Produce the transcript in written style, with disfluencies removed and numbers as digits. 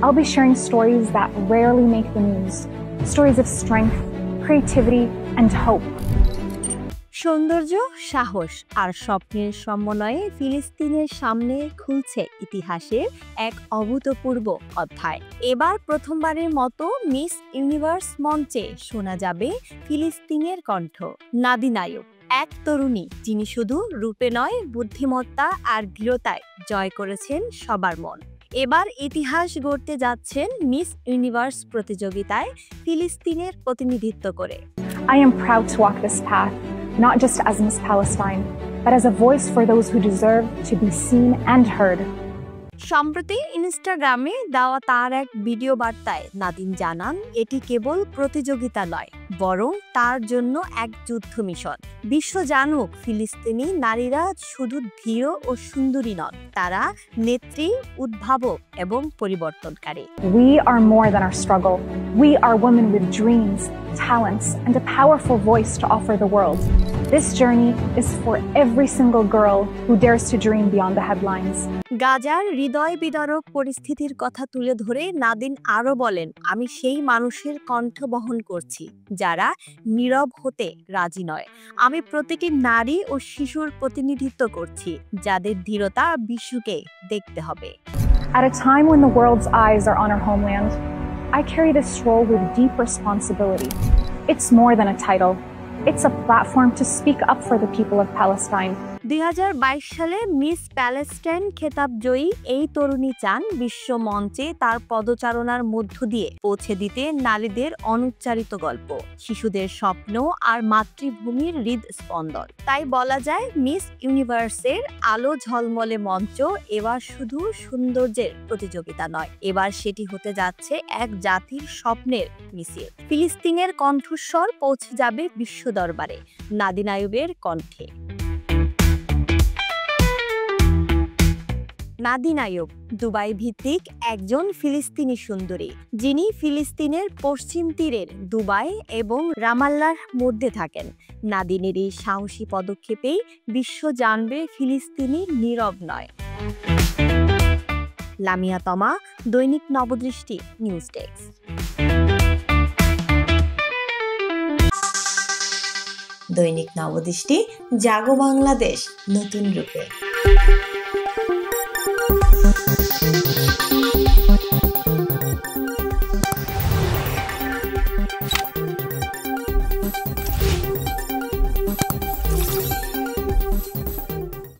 I'll be sharing stories that rarely make the news, stories of strength, creativity, and hope. সৌন্দর্য, সাহস আর স্বপ্নের সমন্বয়ে ফিলিস্তিনের সামনে খুলছে ইতিহাসের এক অভূতপূর্ব অধ্যায়। এবার প্রথমবারের মতো মিস ইউনিভার্স মঞ্চে শোনা যাবে ফিলিস্তিনের কণ্ঠ। নাদিন আইয়ুব, এক তরুণী যিনি শুধু রূপে নয়, বুদ্ধিমত্তা আর দৃঢ়তায় জয় করেছেন সবার মন। এবার ইতিহাস গড়তে যাচ্ছেন মিস ইউনিভার্স প্রতিযোগিতায় ফিলিস্তিনের প্রতিনিধিত্ব করে। I am proud to walk this path, not just as Miss Palestine, but as a voice for those who deserve to be seen and heard. সম্প্রতি ইনস্টাগ্রামে দেওয়া তার এক ভিডিও বার্তায় নাদিন জানান, এটি কেবল প্রতিযোগিতা নয়, বরং তার জন্য এক যুদ্ধ মিশন। বিশ্ব জানুক, ফিলিস্তিনি নারীরা শুধু ধীর ও সুন্দরী নন, তারা নেত্রী, উদ্ভাবক এবং পরিবর্তনকারী। We are more than our struggle. We are women with dreams, talents, and a powerful voice to offer the world. This journey is for every single girl who dares to dream beyond the headlines. গাজার হৃদয় বিদারক পরিস্থিতির কথা তুলে ধরে নাদিন আরও বলেন, আমি সেই মানুষের কণ্ঠ বহন করছি যারা নীরব হতে রাজি নয়। আমি প্রতিটি নারী ও শিশুর প্রতিনিধিত্ব করছি, যাদের দৃঢ়তা বিশ্বকে দেখতে হবে। At a time when the world's eyes are on our homeland, I carry this role with deep responsibility. It's more than a title. It's a platform to speak up for the people of Palestine. 2022 সালে miss Palestine খেতাব জয়ী এই তরুণী চান বিশ্ব মঞ্চে তার পদচারণার মধ্য দিয়ে পৌঁছে দিতে নারীদের অনুচ্চারিত গল্প, শিশুদের স্বপ্ন আর মাতৃভূমির হৃদস্পন্দন। তাই বলা যায়, মিস ইউনিভার্সের আলো ঝলমলে মঞ্চ এবার শুধু সৌন্দর্যের প্রতিযোগিতা নয়, এবার সেটি হতে যাচ্ছে এক জাতির স্বপ্নের মিছিল। ফিলিস্তিনের কণ্ঠস্বর পৌঁছে যাবে বিশ্ব দরবারে নাদিন আইয়ুবের কণ্ঠে। নাদিন আইয়ুব দুবাই ভিত্তিক একজন ফিলিস্তিনি সুন্দরী, যিনি ফিলিস্তিনের পশ্চিম তীরের দুবাই এবং রামাল্লার মধ্যে থাকেন। নাদিনের এই সাহসী পদক্ষেপেই বিশ্ব জানবে ফিলিস্তিনি নীরব নয়। লামিয়া তমা, দৈনিক নবদৃষ্টি, নিউজ ডেস্ক। দৈনিক নবদৃষ্টি, জাগো বাংলাদেশ নতুন রূপে।